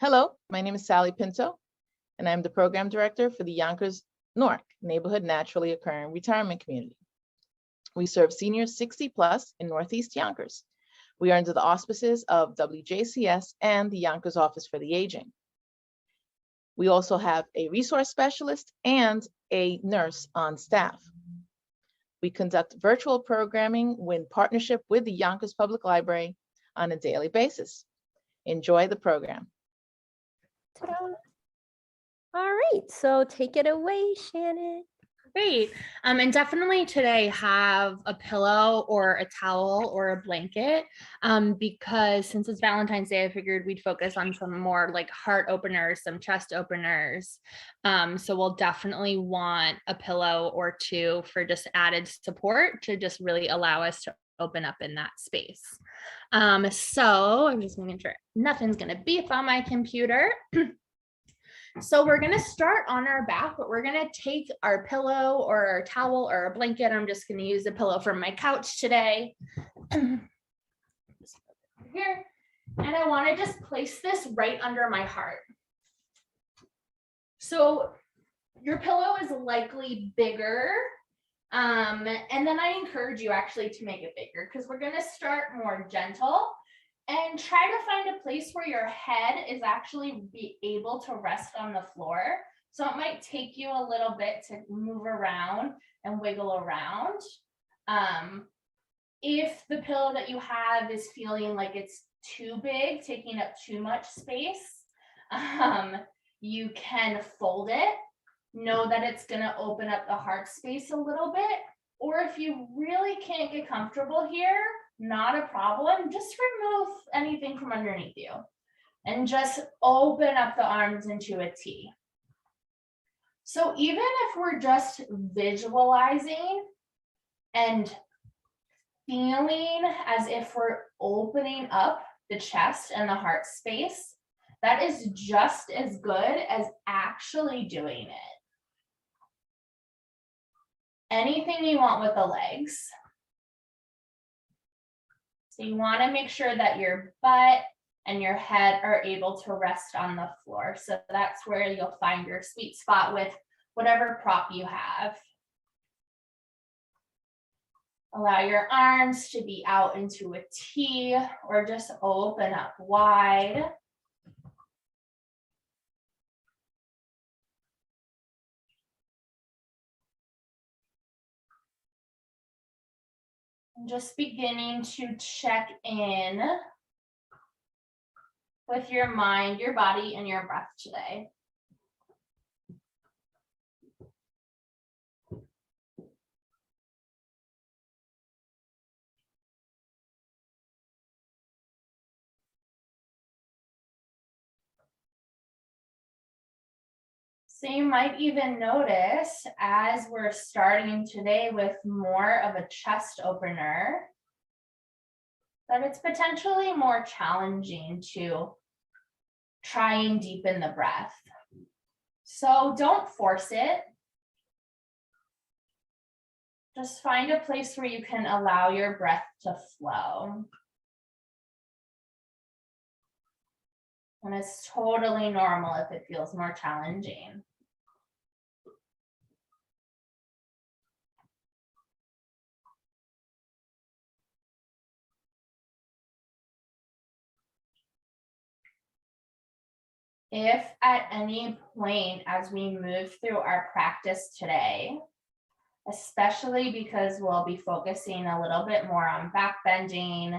Hello, my name is Sally Pinto, and I'm the Program Director for the Yonkers NORC, Neighborhood Naturally Occurring Retirement Community. We serve seniors 60 plus in Northeast Yonkers. We are under the auspices of WJCS and the Yonkers Office for the Aging. We also have a resource specialist and a nurse on staff. We conduct virtual programming in partnership with the Yonkers Public Library on a daily basis. Enjoy the program. Ta-da. All right, so take it away, Shannon. Great. And definitely today have a pillow or a towel or a blanket, because since it's Valentine's Day, I figured we'd focus on some more like heart openers, some chest openers. So we'll definitely want a pillow or two for just added support to just really allow us to open up in that space. So I'm just making sure nothing's going to beep on my computer. So we're going to start on our back, but we're going to take our pillow or our towel or a blanket. I'm just going to use a pillow from my couch today. Here. And I want to just place this right under my heart. So your pillow is likely bigger. And then I encourage you actually to make it bigger because we're going to start more gentle. And try to find a place where your head is actually be able to rest on the floor. So it might take you a little bit to move around and wiggle around. If the pillow that you have is feeling like it's too big, taking up too much space, you can fold it. Know that it's going to open up the heart space a little bit. Or if you really can't get comfortable here, not a problem. Just remove anything from underneath you and just open up the arms into a T. So even if we're just visualizing and feeling as if we're opening up the chest and the heart space, that is just as good as actually doing it. Anything you want with the legs. So you want to make sure that your butt and your head are able to rest on the floor. So that's where you'll find your sweet spot with whatever prop you have. Allow your arms to be out into a T or just open up wide. Just beginning to check in with your mind, your body, and your breath today. So you might even notice as we're starting today with more of a chest opener, that it's potentially more challenging to try and deepen the breath. So don't force it. Just find a place where you can allow your breath to flow. And it's totally normal if it feels more challenging. If at any point as we move through our practice today, especially because we'll be focusing a little bit more on back bending,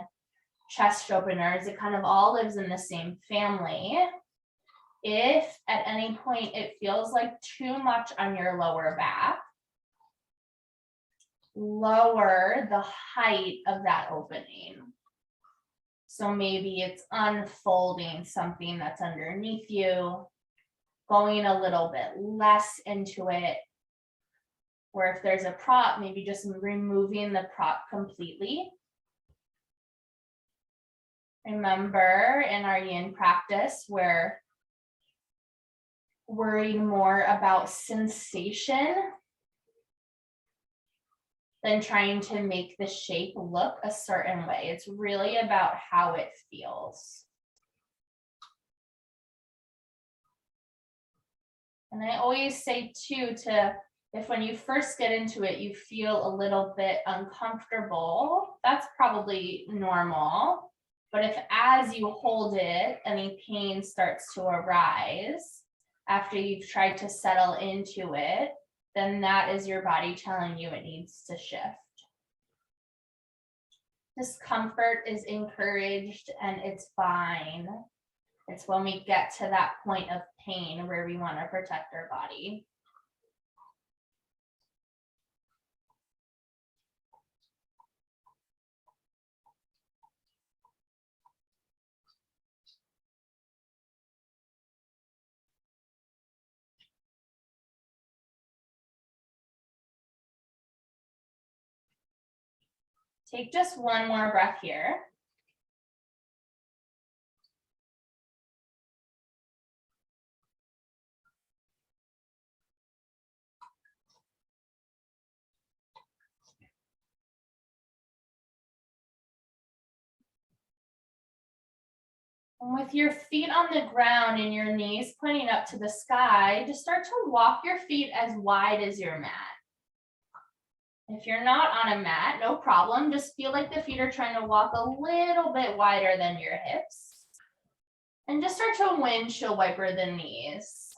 chest openers, it kind of all lives in the same family. If at any point it feels like too much on your lower back, lower the height of that opening. So maybe it's unfolding something that's underneath you, going a little bit less into it. Or if there's a prop, maybe just removing the prop completely. Remember in our yin practice where worried more about sensation than trying to make the shape look a certain way. It's really about how it feels. And I always say too, if when you first get into it, you feel a little bit uncomfortable, that's probably normal. But if as you hold it, any pain starts to arise after you've tried to settle into it, then that is your body telling you it needs to shift. Discomfort is encouraged and it's fine. It's when we get to that point of pain where we want to protect our body. Take just one more breath here. And with your feet on the ground and your knees pointing up to the sky, just start to walk your feet as wide as your mat. If you're not on a mat, no problem. Just feel like the feet are trying to walk a little bit wider than your hips. And just start to windshield wiper the knees.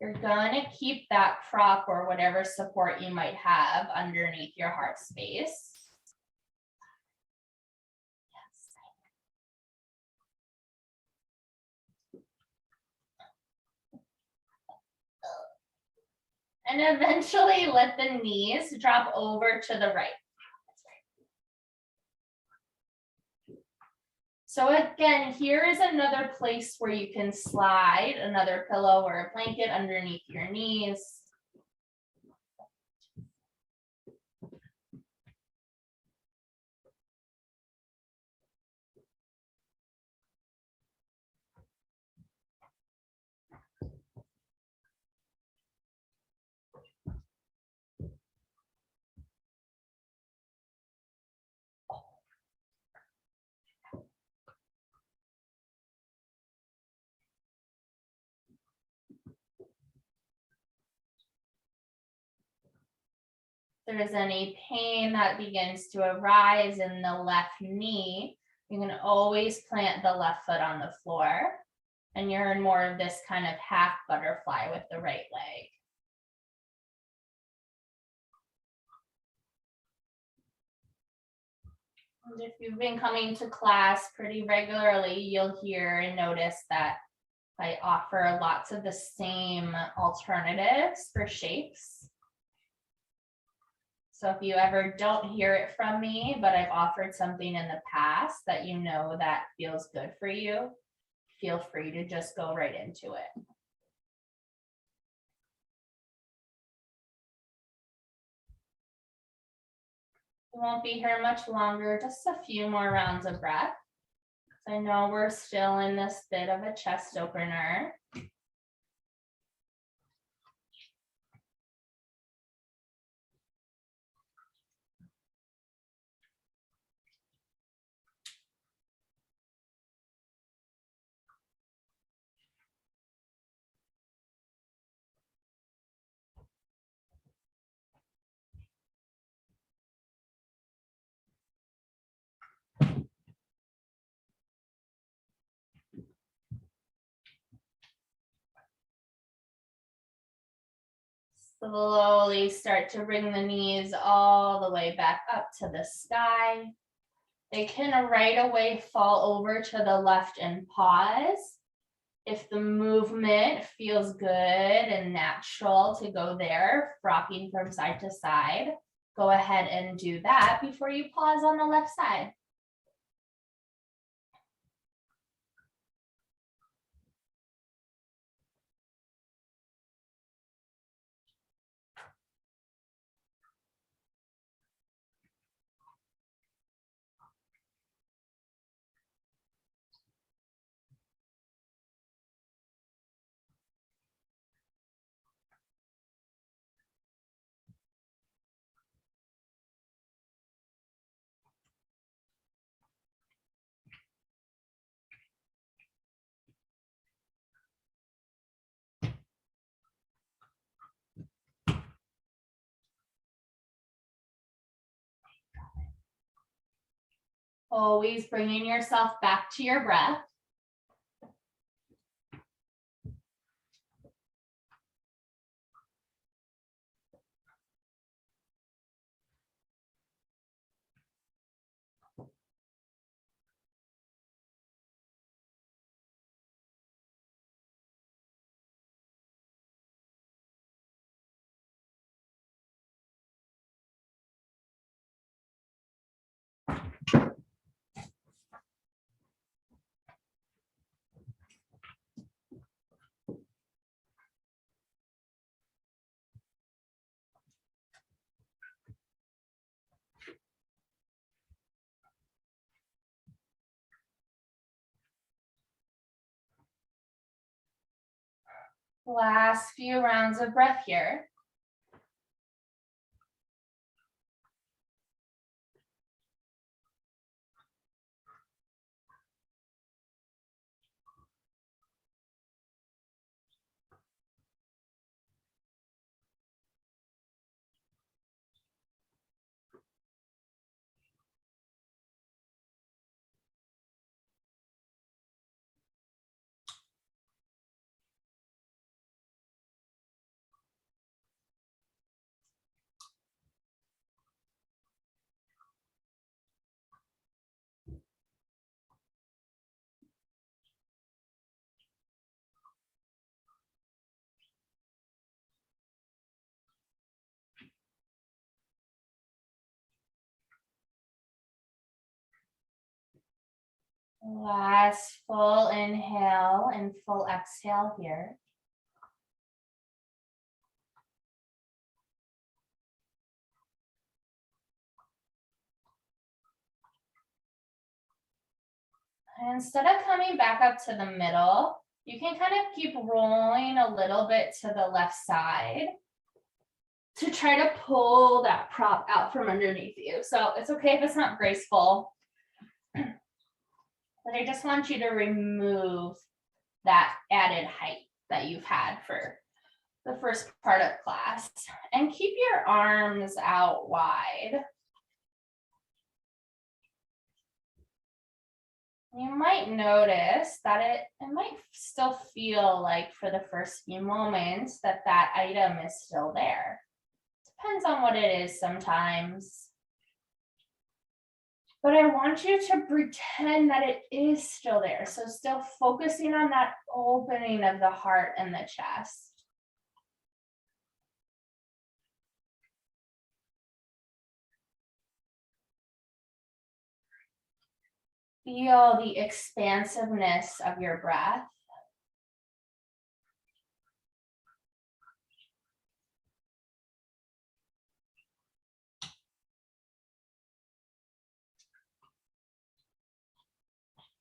You're gonna keep that prop or whatever support you might have underneath your heart space. And eventually let the knees drop over to the right. So again, here is another place where you can slide another pillow or a blanket underneath your knees. If there is any pain that begins to arise in the left knee, you can always plant the left foot on the floor and you're in more of this kind of half butterfly with the right leg. And if you've been coming to class pretty regularly, you'll hear and notice that I offer lots of the same alternatives for shapes. So if you ever don't hear it from me, but I've offered something in the past that you know that feels good for you, feel free to just go right into it. We won't be here much longer, just a few more rounds of breath. I know we're still in this bit of a chest opener. Slowly start to bring the knees all the way back up to the sky. They can right away fall over to the left and pause. If the movement feels good and natural to go there, rocking from side to side, go ahead and do that before you pause on the left side. Always bringing yourself back to your breath. Last few rounds of breath here. Last full inhale and full exhale here. And instead of coming back up to the middle, you can kind of keep rolling a little bit to the left side to try to pull that prop out from underneath you. So it's okay if it's not graceful, but I just want you to remove that added height that you've had for the first part of class, and keep your arms out wide. You might notice that it might still feel like for the first few moments that that item is still there. Depends on what it is sometimes. But I want you to pretend that it is still there. So still focusing on that opening of the heart and the chest. Feel the expansiveness of your breath.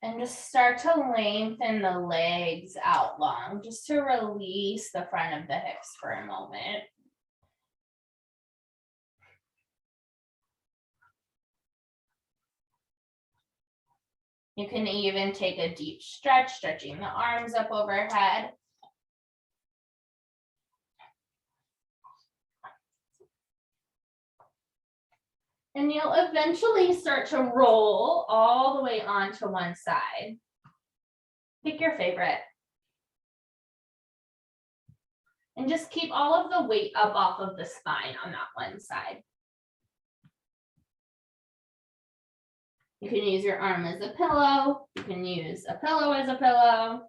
And just start to lengthen the legs out long, just to release the front of the hips for a moment. You can even take a deep stretch, stretching the arms up overhead. And you'll eventually start to roll all the way onto one side. Pick your favorite. And just keep all of the weight up off of the spine on that one side. You can use your arm as a pillow. You can use a pillow as a pillow.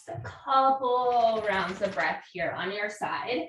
Just a couple rounds of breath here on your side.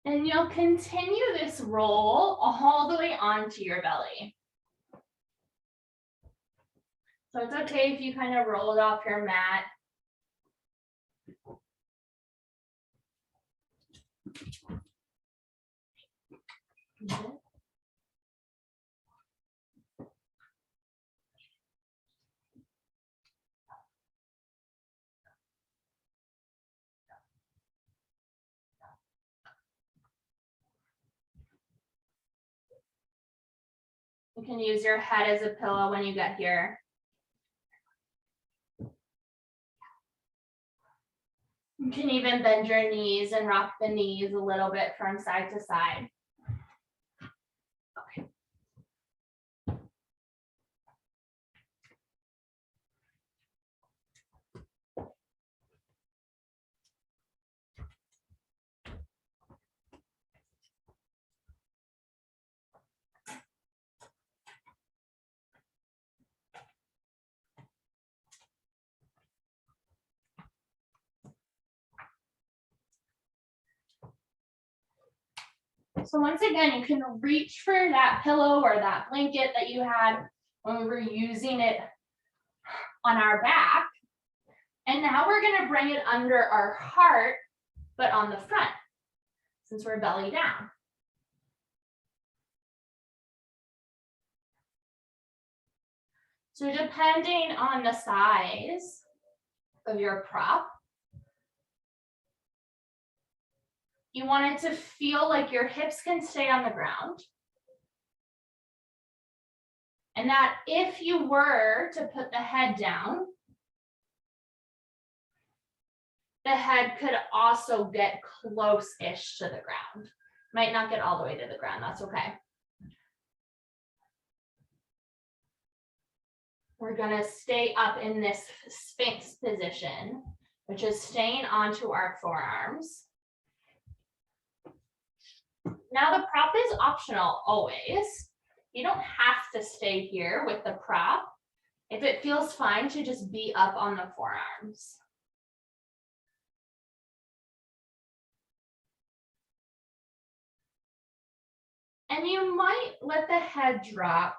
And you'll continue this roll all the way onto your belly. So it's okay if you kind of rolled off your mat. You can use your head as a pillow when you get here. You can even bend your knees and rock the knees a little bit from side to side. Okay. So once again, you can reach for that pillow or that blanket that you had when we were using it on our back. And now we're going to bring it under our heart, but on the front, since we're belly down. So depending on the size of your prop, you want it to feel like your hips can stay on the ground. And that if you were to put the head down, the head could also get close-ish to the ground. Might not get all the way to the ground, that's okay. We're gonna stay up in this Sphinx position, which is staying onto our forearms. Now the prop is optional always. You don't have to stay here with the prop if it feels fine to just be up on the forearms. And you might let the head drop.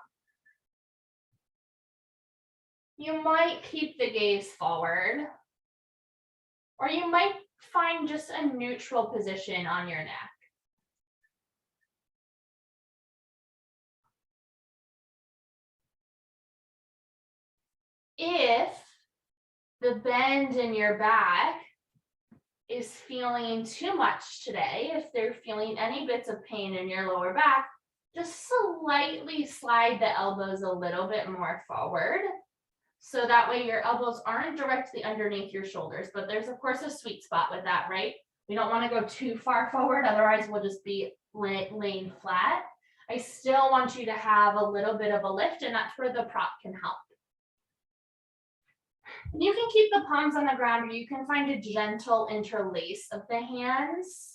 You might keep the gaze forward, or you might find just a neutral position on your neck. If the bend in your back is feeling too much today, if they're feeling any bits of pain in your lower back, just slightly slide the elbows a little bit more forward. So that way your elbows aren't directly underneath your shoulders, but there's of course a sweet spot with that, right? We don't want to go too far forward, otherwise we'll just be laying flat. I still want you to have a little bit of a lift, and that's where the prop can help. You can keep the palms on the ground, or you can find a gentle interlace of the hands.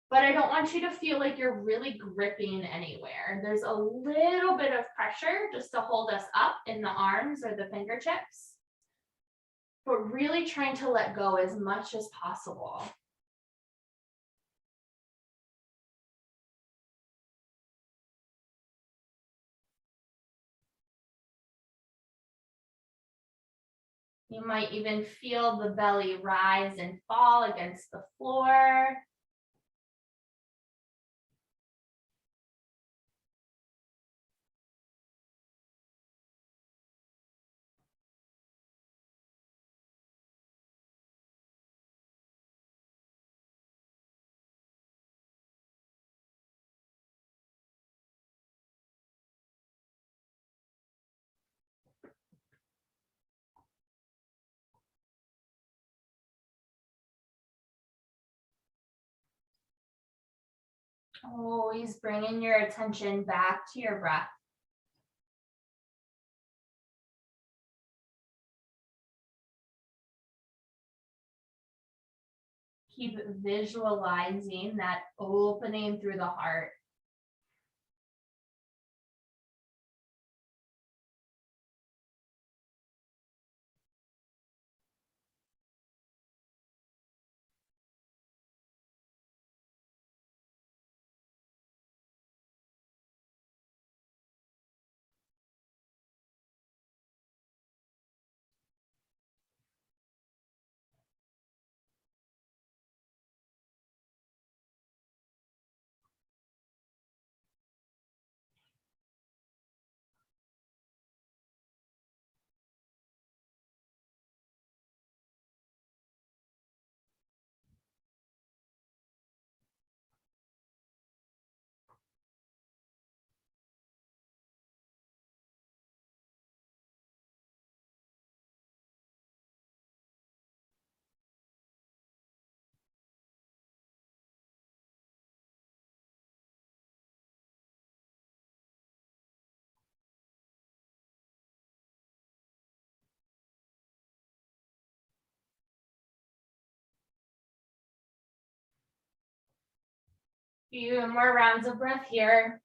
But I don't want you to feel like you're really gripping anywhere. There's a little bit of pressure just to hold us up in the arms or the fingertips, but really trying to let go as much as possible. You might even feel the belly rise and fall against the floor. Always bringing your attention back to your breath. Keep visualizing that opening through the heart. Few more rounds of breath here.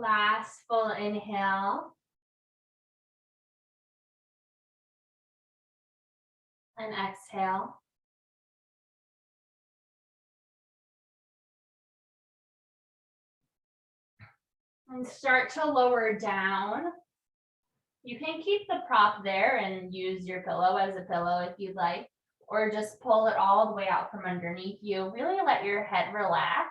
Last full inhale. And exhale. And start to lower down. You can keep the prop there and use your pillow as a pillow if you'd like, or just pull it all the way out from underneath you. Really let your head relax.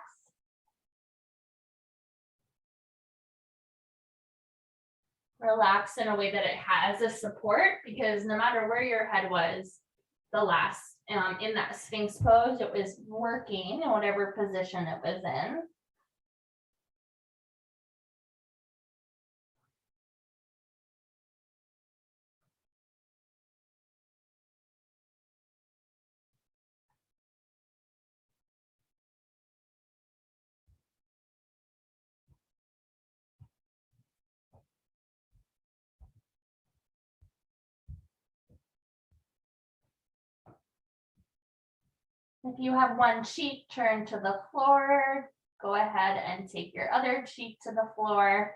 Relax in a way that it has a support, because no matter where your head was the last in that Sphinx pose, it was working in whatever position it was in. If you have one cheek turned to the floor, go ahead and take your other cheek to the floor.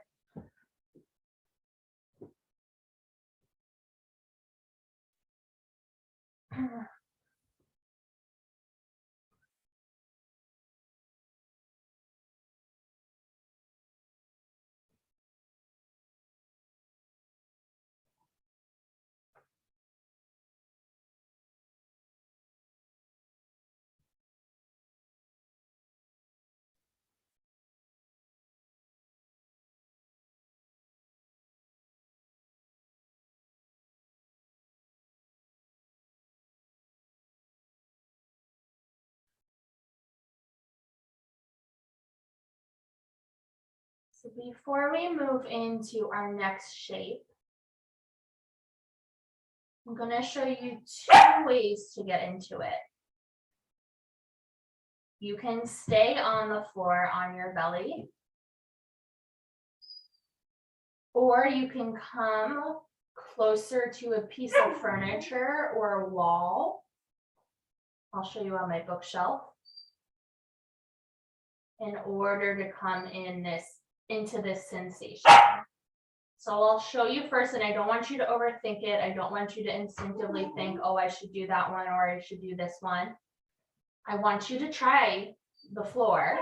So before we move into our next shape, I'm going to show you 2 ways to get into it. You can stay on the floor on your belly, or you can come closer to a piece of furniture or a wall. I'll show you on my bookshelf in order to come into this sensation. So I'll show you first, and I don't want you to overthink it. I don't want you to instinctively think, oh, I should do that one or I should do this one. I want you to try the floor.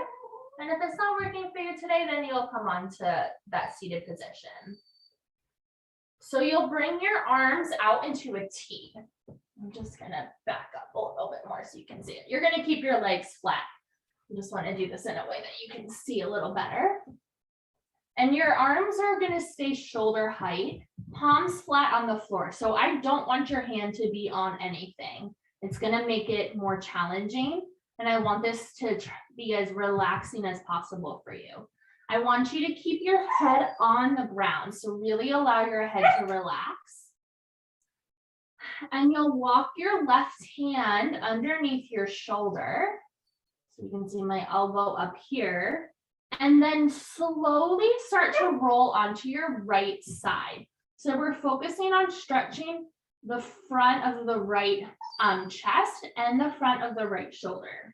And if it's not working for you today, then you'll come on to that seated position. So you'll bring your arms out into a T. I'm just gonna back up a little bit more so you can see it. You're gonna keep your legs flat. You just want to do this in a way that you can see a little better. And your arms are going to stay shoulder height, palms flat on the floor. So I don't want your hand to be on anything. It's going to make it more challenging. And I want this to be as relaxing as possible for you. I want you to keep your head on the ground. So really allow your head to relax. And you'll walk your left hand underneath your shoulder. So you can see my elbow up here. And then slowly start to roll onto your right side. So we're focusing on stretching the front of the right chest and the front of the right shoulder.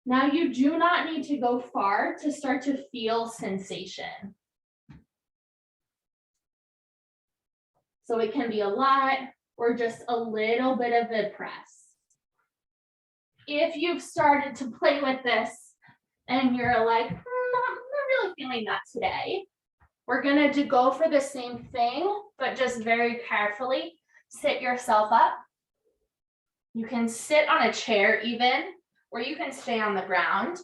Now you do not need to go far to start to feel sensation. So it can be a lot or just a little bit of the press. If you've started to play with this and you're like, I'm not really feeling that today, we're going to go for the same thing, but just very carefully sit yourself up. You can sit on a chair even, or you can stay on the ground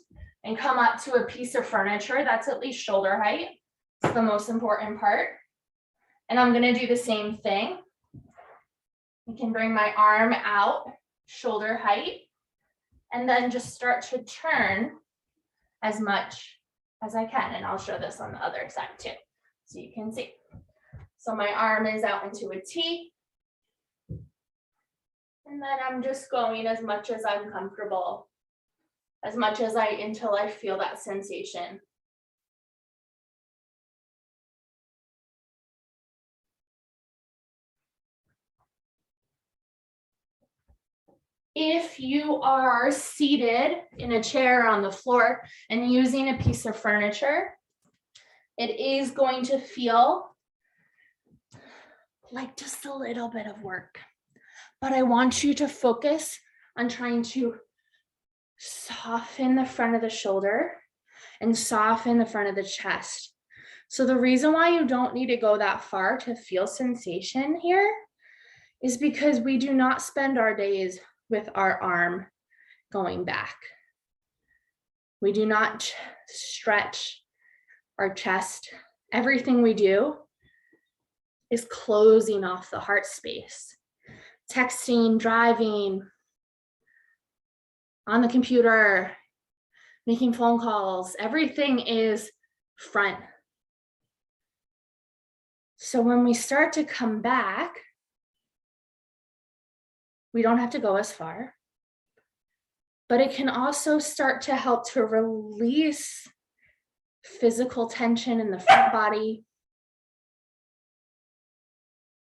and come up to a piece of furniture that's at least shoulder height. It's the most important part. And I'm gonna do the same thing. I can bring my arm out, shoulder height, and then just start to turn as much as I can. And I'll show this on the other side too, so you can see. So my arm is out into a T. And then I'm just going as much as I'm comfortable, until I feel that sensation. If you are seated in a chair on the floor and using a piece of furniture, it is going to feel like just a little bit of work. But I want you to focus on trying to soften the front of the shoulder and soften the front of the chest. So the reason why you don't need to go that far to feel sensation here is because we do not spend our days with our arm going back. We do not stretch our chest. Everything we do is closing off the heart space. Texting, driving, on the computer, making phone calls, everything is front. So when we start to come back, we don't have to go as far, but it can also start to help to release physical tension in the front body,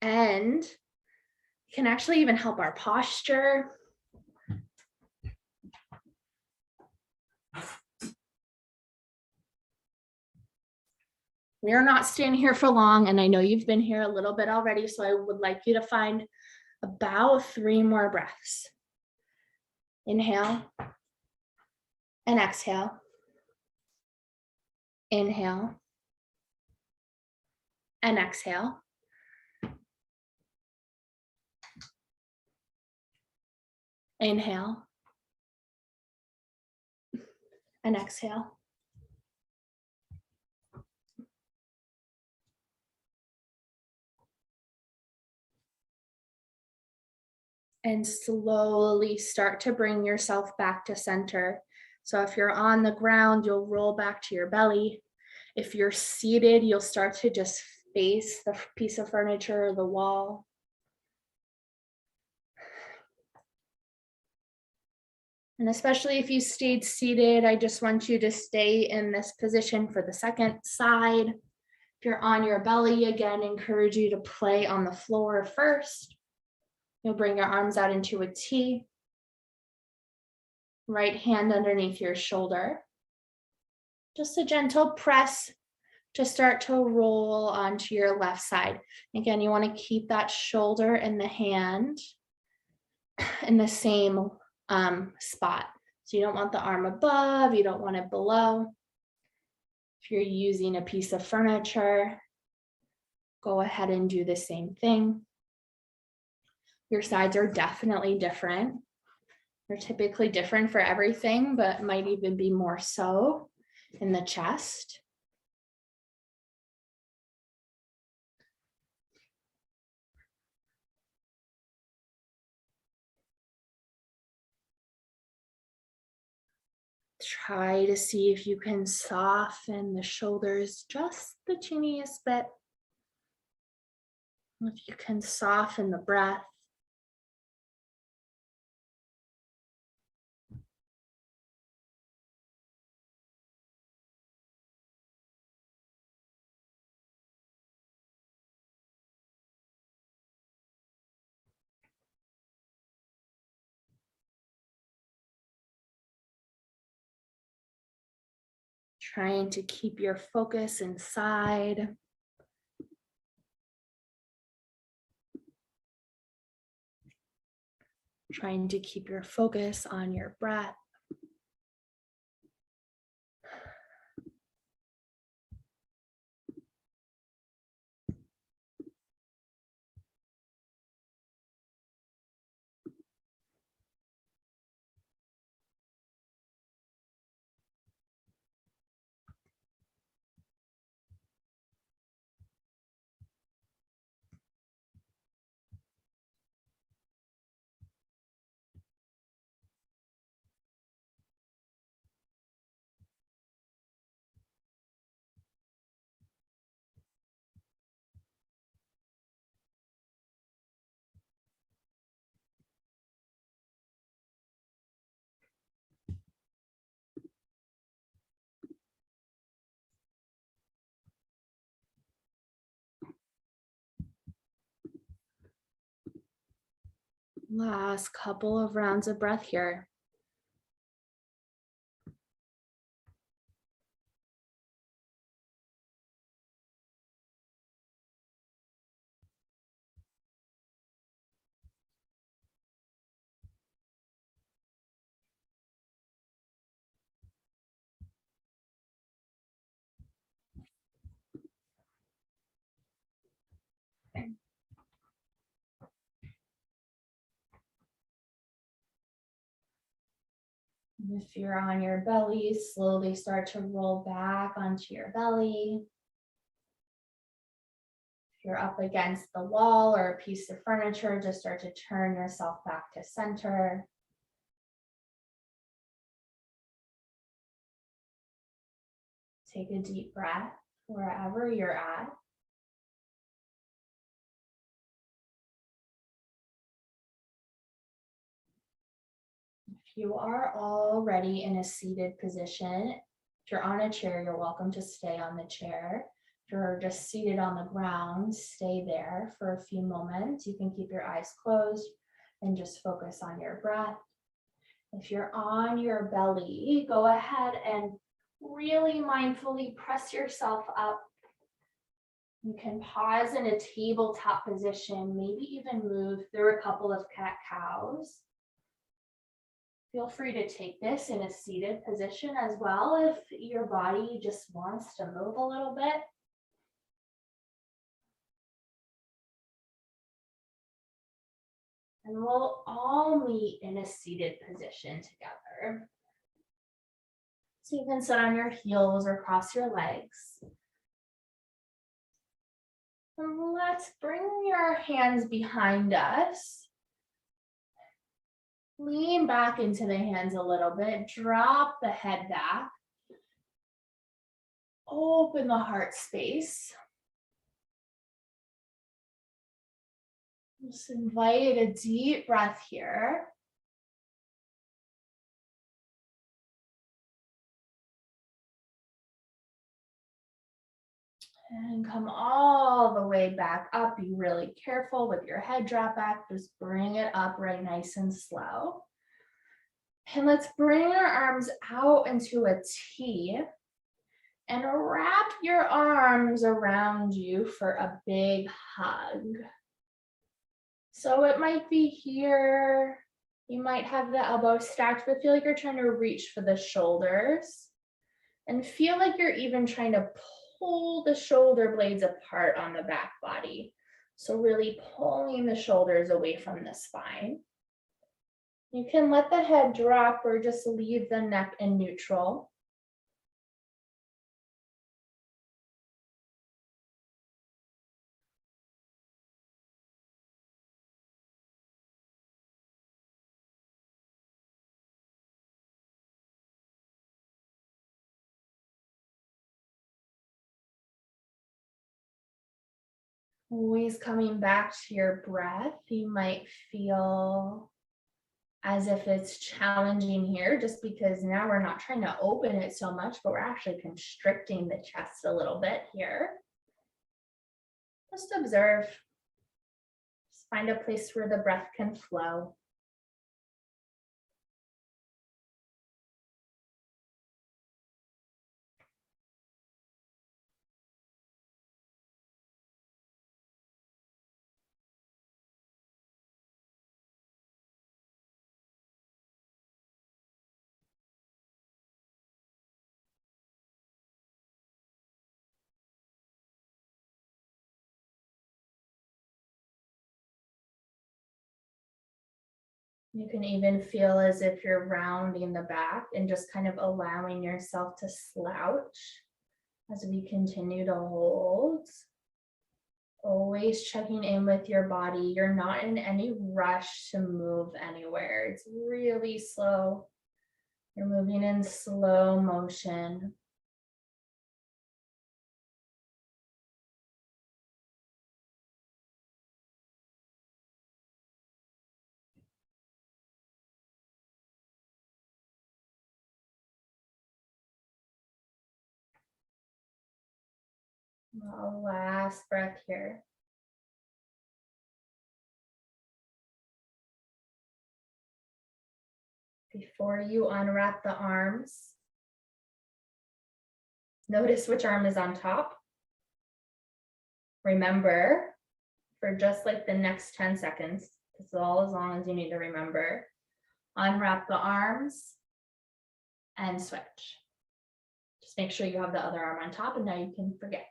and can actually even help our posture. We are not staying here for long, and I know you've been here a little bit already, so I would like you to find about 3 more breaths. Inhale and exhale. Inhale and exhale. Inhale and exhale. And slowly start to bring yourself back to center. So if you're on the ground, you'll roll back to your belly. If you're seated, you'll start to just face the piece of furniture or the wall. And especially if you stayed seated, I just want you to stay in this position for the second side. If you're on your belly, again, encourage you to play on the floor first. You'll bring your arms out into a T. Right hand underneath your shoulder. Just a gentle press to start to roll onto your left side. Again, you want to keep that shoulder and the hand in the same spot. So you don't want the arm above, you don't want it below. If you're using a piece of furniture, go ahead and do the same thing. Your sides are definitely different. They're typically different for everything, but might even be more so in the chest. Try to see if you can soften the shoulders just the teeniest bit. If you can soften the breath. Trying to keep your focus inside. Trying to keep your focus on your breath. Last couple of rounds of breath here. If you're on your belly, slowly start to roll back onto your belly. If you're up against the wall or a piece of furniture, just start to turn yourself back to center. Take a deep breath wherever you're at. If you are already in a seated position, if you're on a chair, you're welcome to stay on the chair. If you're just seated on the ground, stay there for a few moments. You can keep your eyes closed and just focus on your breath. If you're on your belly, go ahead and really mindfully press yourself up. You can pause in a tabletop position, maybe even move through a couple of cat-cows. Feel free to take this in a seated position as well if your body just wants to move a little bit. And we'll all meet in a seated position together. So you can sit on your heels or cross your legs. And let's bring your hands behind us. Lean back into the hands a little bit, drop the head back. Open the heart space. Just invite a deep breath here. And come all the way back up. Be really careful with your head drop back. Just bring it up right nice and slow. And let's bring our arms out into a T and wrap your arms around you for a big hug. So it might be here. You might have the elbows stacked, but feel like you're trying to reach for the shoulders. And feel like you're even trying to pull the shoulder blades apart on the back body. So really pulling the shoulders away from the spine. You can let the head drop or just leave the neck in neutral. Always coming back to your breath. You might feel as if it's challenging here just because now we're not trying to open it so much, but we're actually constricting the chest a little bit here. Just observe. Just find a place where the breath can flow. You can even feel as if you're rounding the back and just kind of allowing yourself to slouch as we continue to hold. Always checking in with your body. You're not in any rush to move anywhere. It's really slow. You're moving in slow motion. Last breath here. Before you unwrap the arms, notice which arm is on top. Remember, for just like the next 10 seconds, this is all as long as you need to remember, unwrap the arms and switch. Just make sure you have the other arm on top, and now you can forget.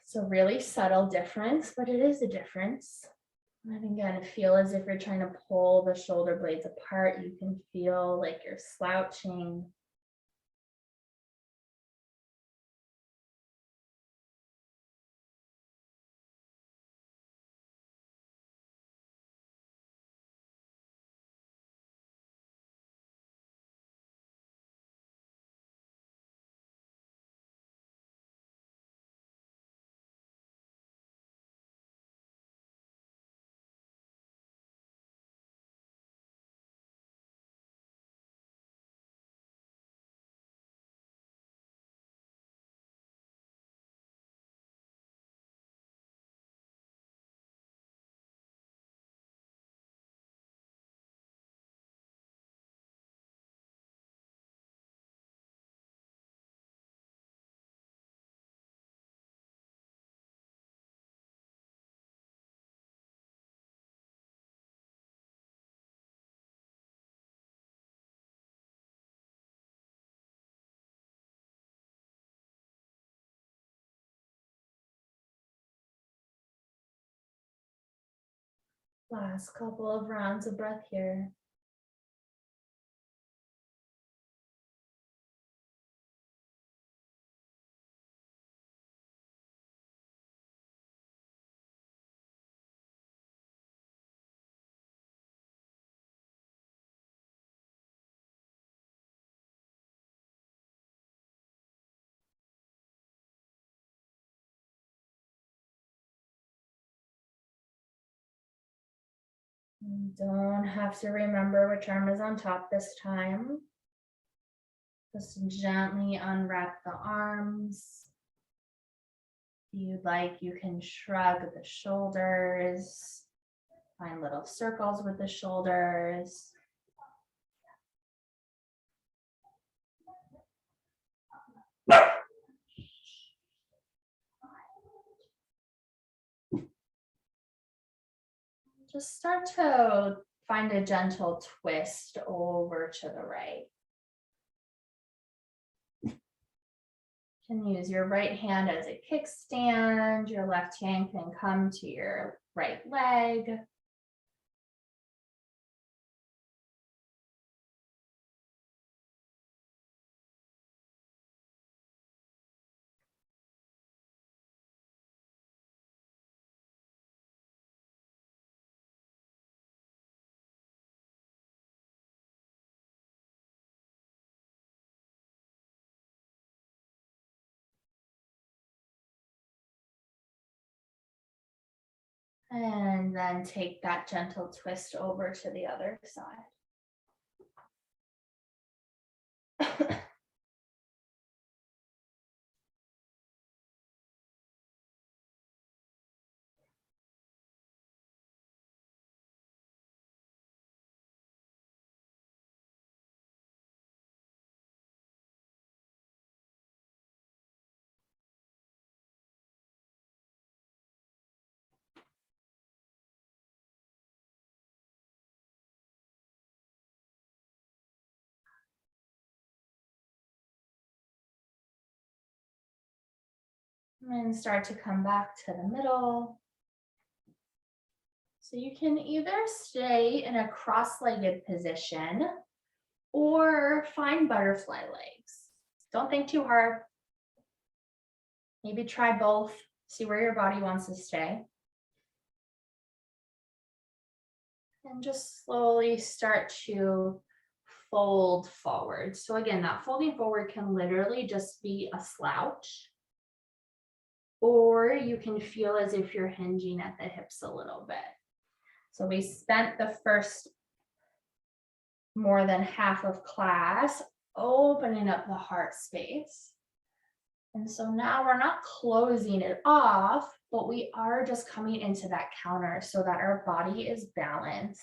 It's a really subtle difference, but it is a difference. And again, feel as if you're trying to pull the shoulder blades apart. You can feel like you're slouching. Last couple of rounds of breath here. You don't have to remember which arm is on top this time. Just gently unwrap the arms. If you'd like, you can shrug the shoulders, find little circles with the shoulders. Just start to find a gentle twist over to the right. You can use your right hand as a kickstand. Your left hand can come to your right leg. And then take that gentle twist over to the other side. And start to come back to the middle. So you can either stay in a cross-legged position or find butterfly legs. Don't think too hard. Maybe try both, see where your body wants to stay. And just slowly start to fold forward. So again, that folding forward can literally just be a slouch, or you can feel as if you're hinging at the hips a little bit. So we spent the first more than half of class opening up the heart space. And so now we're not closing it off, but we are just coming into that counter so that our body is balanced.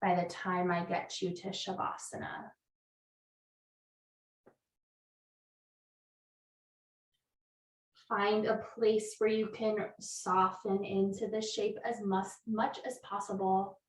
by the time I get you to Shavasana. Find a place where you can soften into the shape as much as possible.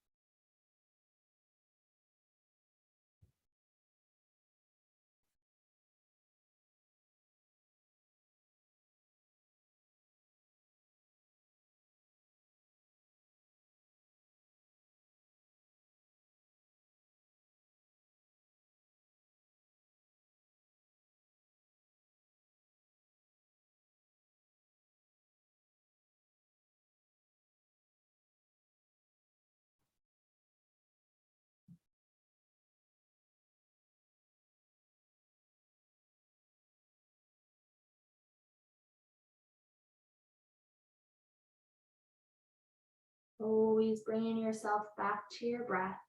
Always bringing yourself back to your breath.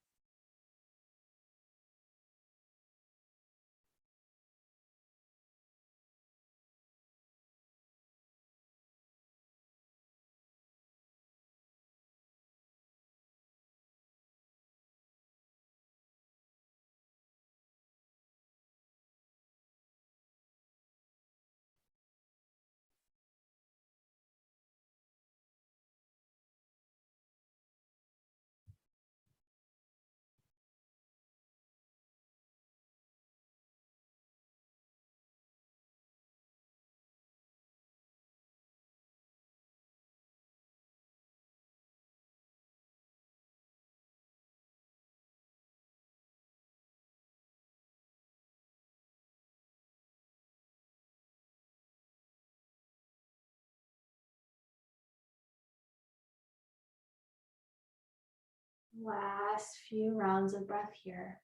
Last few rounds of breath here.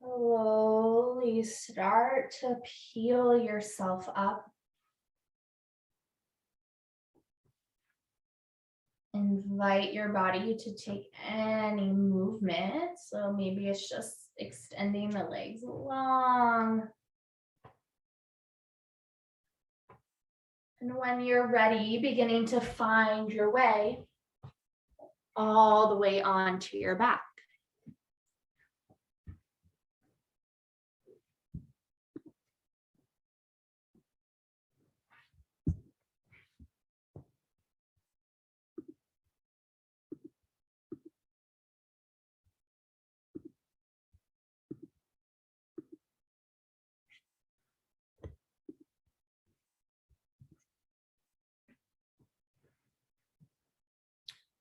Slowly start to peel yourself up. Invite your body to take any movement. So maybe it's just extending the legs long. And when you're ready, beginning to find your way all the way onto your back.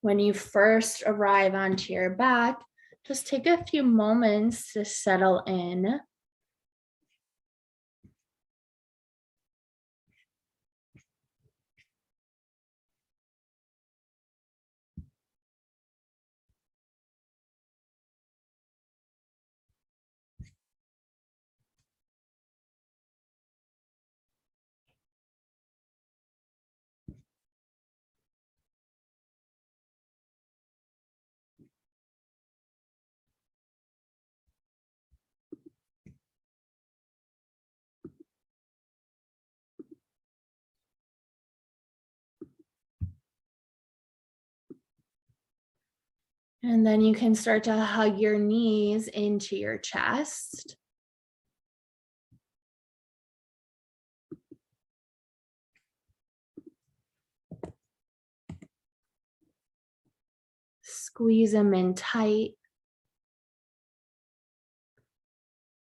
When you first arrive onto your back, just take a few moments to settle in. And then you can start to hug your knees into your chest. Squeeze them in tight.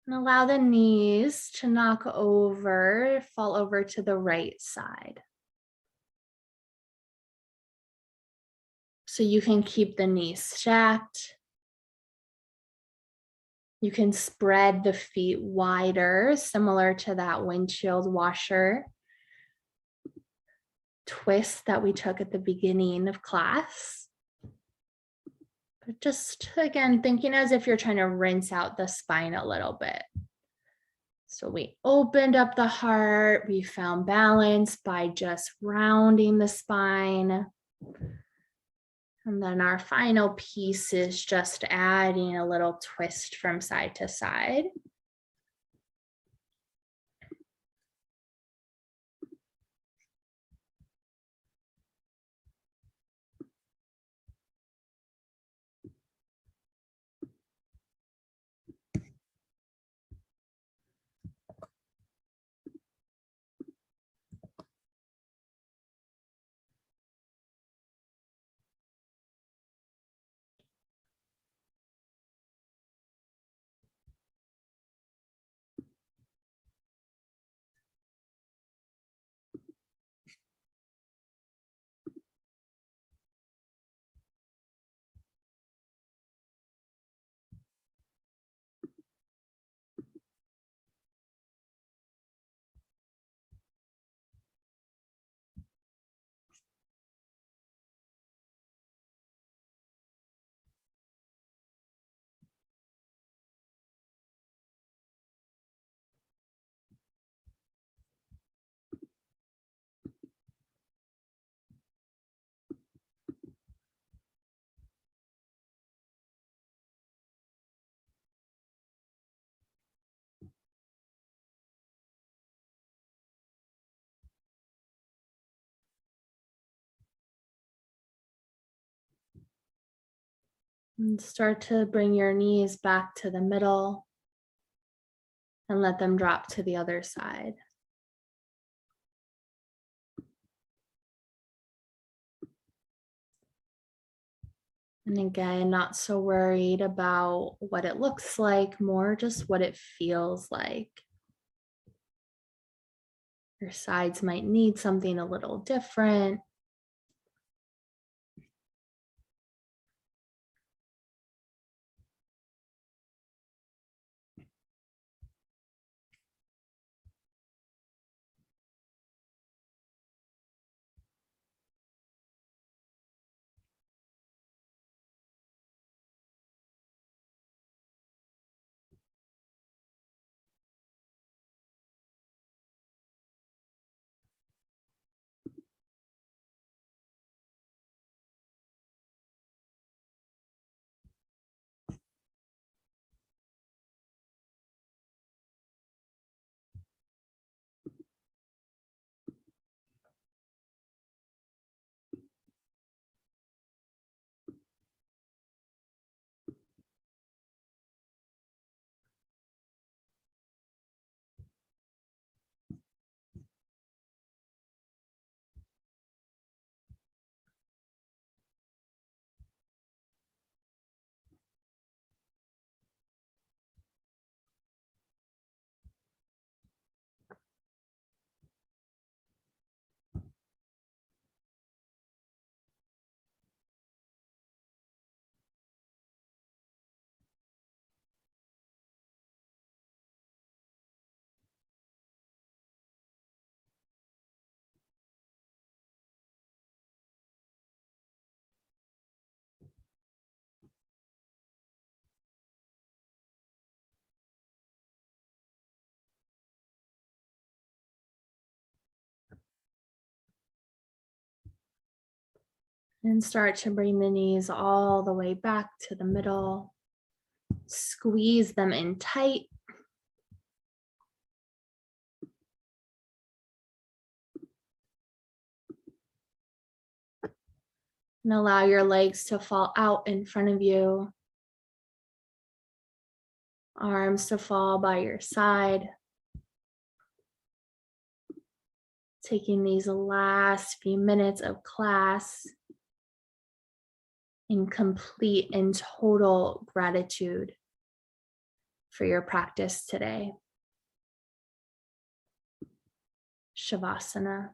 And allow the knees to knock over, fall over to the right side. So you can keep the knees stacked. You can spread the feet wider, similar to that windshield washer twist that we took at the beginning of class. But just again, thinking as if you're trying to rinse out the spine a little bit. So we opened up the heart, we found balance by just rounding the spine. And then our final piece is just adding a little twist from side to side. And start to bring your knees back to the middle and let them drop to the other side. And again, not so worried about what it looks like, more just what it feels like. Your sides might need something a little different. And start to bring the knees all the way back to the middle. Squeeze them in tight. And allow your legs to fall out in front of you. Arms to fall by your side. Taking these last few minutes of class in complete and total gratitude for your practice today. Shavasana.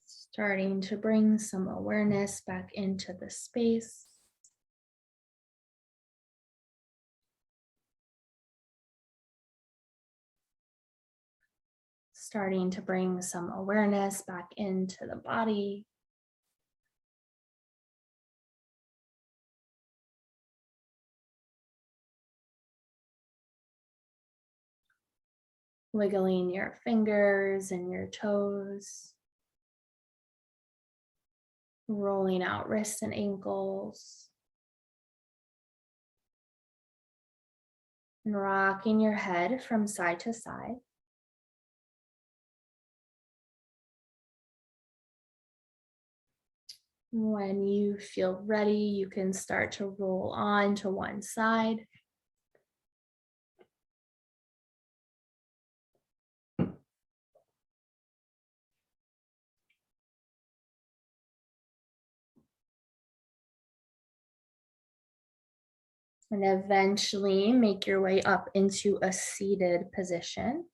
Starting to bring some awareness back into the space. Starting to bring some awareness back into the body. Wiggling your fingers and your toes. Rolling out wrists and ankles. And rocking your head from side to side. When you feel ready, you can start to roll on to one side. And eventually make your way up into a seated position.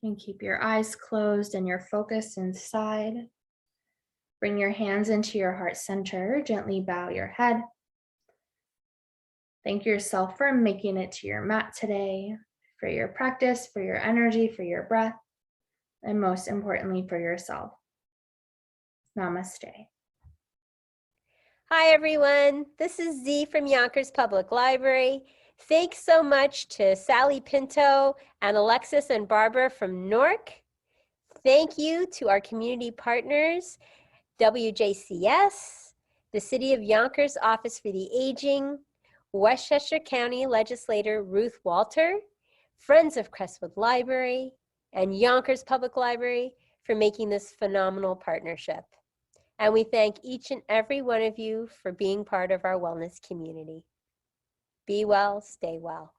And keep your eyes closed and your focus inside. Bring your hands into your heart center. Gently bow your head. Thank yourself for making it to your mat today, for your practice, for your energy, for your breath, and most importantly, for yourself. Namaste. Hi, everyone. This is Z from Yonkers Public Library. Thanks so much to Sally Pinto and Alexis and Barbara from Newark. Thank you to our community partners, WJCS, the City of Yonkers Office for the Aging, Westchester County Legislator Ruth Walter, Friends of Crestwood Library, and Yonkers Public Library for making this phenomenal partnership. And we thank each and every one of you for being part of our wellness community. Be well, stay well.